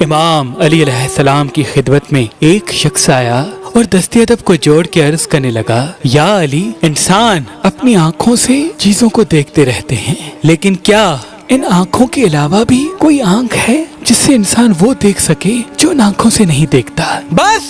امام علی علیہ السلام کی خدمت میں ایک شخص آیا اور دست ادب کو جوڑ کے عرض کرنے لگا، یا علی، انسان اپنی آنکھوں سے چیزوں کو دیکھتے رہتے ہیں، لیکن کیا ان آنکھوں کے علاوہ بھی کوئی آنکھ ہے جس سے انسان وہ دیکھ سکے جو ان آنکھوں سے نہیں دیکھتا؟ بس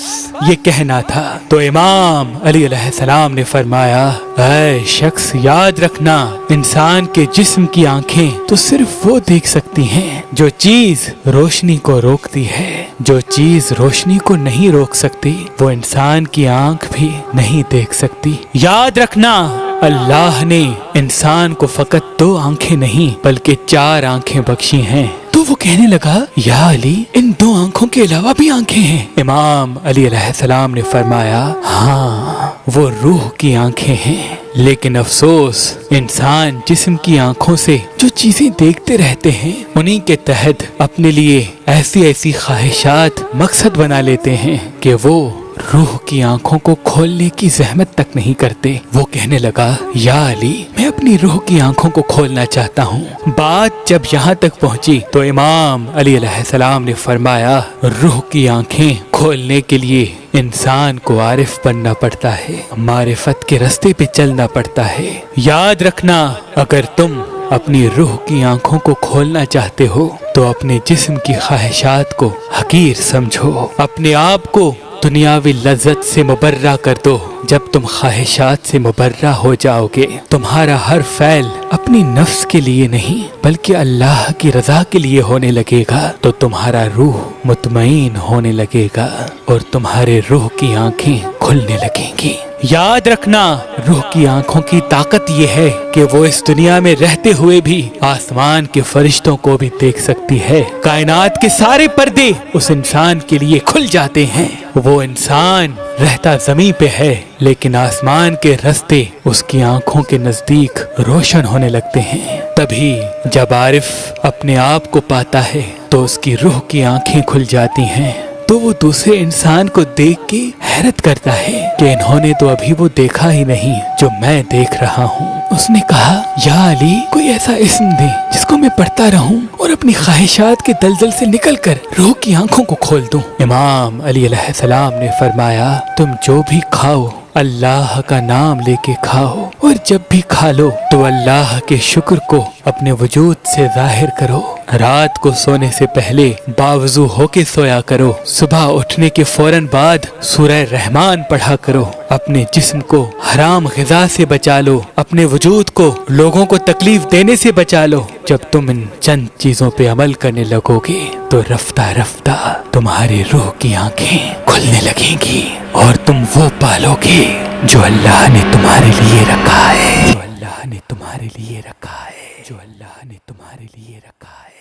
یہ کہنا تھا تو امام علی علیہ السلام نے فرمایا، اے شخص، یاد رکھنا، انسان کے جسم کی آنکھیں تو صرف وہ دیکھ سکتی ہیں جو چیز روشنی کو روکتی ہے، جو چیز روشنی کو نہیں روک سکتی وہ انسان کی آنکھ بھی نہیں دیکھ سکتی۔ یاد رکھنا، اللہ نے انسان کو فقط 2 آنکھیں نہیں بلکہ 4 آنکھیں بخشی ہیں۔ تو وہ کہنے لگا، یا علی، ان 2 آنکھوں کے علاوہ بھی آنکھیں ہیں؟ امام علی علیہ السلام نے فرمایا، ہاں، وہ روح کی آنکھیں ہیں، لیکن افسوس، انسان جسم کی آنکھوں سے جو چیزیں دیکھتے رہتے ہیں انہی کے تحت اپنے لیے ایسی خواہشات مقصد بنا لیتے ہیں کہ وہ روح کی آنکھوں کو کھولنے کی زحمت تک نہیں کرتے۔ وہ کہنے لگا، یا علی، میں اپنی روح کی آنکھوں کو کھولنا چاہتا ہوں۔ بات جب یہاں تک پہنچی تو امام علی علیہ السلام نے فرمایا، روح کی آنکھیں کھولنے کے لیے انسان کو عارف بننا پڑتا ہے، معرفت کے راستے پہ چلنا پڑتا ہے۔ یاد رکھنا، اگر تم اپنی روح کی آنکھوں کو کھولنا چاہتے ہو تو اپنے جسم کی خواہشات کو حقیر سمجھو، اپنے آپ کو دنیاوی لذت سے مبرہ کر دو۔ جب تم خواہشات سے مبرہ ہو جاؤ گے، تمہارا ہر فعل اپنی نفس کے لیے نہیں بلکہ اللہ کی رضا کے لیے ہونے لگے گا، تو تمہارا روح مطمئن ہونے لگے گا اور تمہارے روح کی آنکھیں کھلنے لگیں گی۔ یاد رکھنا، روح کی آنکھوں کی طاقت یہ ہے کہ وہ اس دنیا میں رہتے ہوئے بھی آسمان کے فرشتوں کو بھی دیکھ سکتی ہے۔ کائنات کے سارے پردے اس انسان کے لیے کھل جاتے ہیں۔ وہ انسان رہتا زمین پہ ہے لیکن آسمان کے راستے اس کی آنکھوں کے نزدیک روشن ہونے لگتے ہیں۔ تبھی جب عارف اپنے آپ کو پاتا ہے تو اس کی روح کی آنکھیں کھل جاتی ہیں، تو وہ دوسرے انسان کو دیکھ کے حیرت کرتا ہے کہ انہوں نے تو ابھی وہ دیکھا ہی نہیں جو میں دیکھ رہا ہوں۔ اس نے کہا، یا علی، کوئی ایسا اسم دے جس کو میں پڑھتا رہوں اور اپنی خواہشات کے دلدل سے نکل کر روح کی آنکھوں کو کھول دوں۔ امام علی علیہ السلام نے فرمایا، تم جو بھی کھاؤ اللہ کا نام لے کے کھاؤ، اور جب بھی کھا لو تو اللہ کے شکر کو اپنے وجود سے ظاہر کرو۔ رات کو سونے سے پہلے باوضو ہو کے سویا کرو، صبح اٹھنے کے فوراً بعد سورہ رحمان پڑھا کرو، اپنے جسم کو حرام غذا سے بچا لو، اپنے وجود کو لوگوں کو تکلیف دینے سے بچا لو۔ جب تم ان چند چیزوں پہ عمل کرنے لگو گے تو رفتہ رفتہ تمہاری روح کی آنکھیں کھلنے لگیں گی اور تم وہ پالو گے جو اللہ نے تمہارے لیے رکھا ہے، جو اللہ نے تمہارے لیے رکھا ہے، جو اللہ نے تمہارے لیے رکھا ہے۔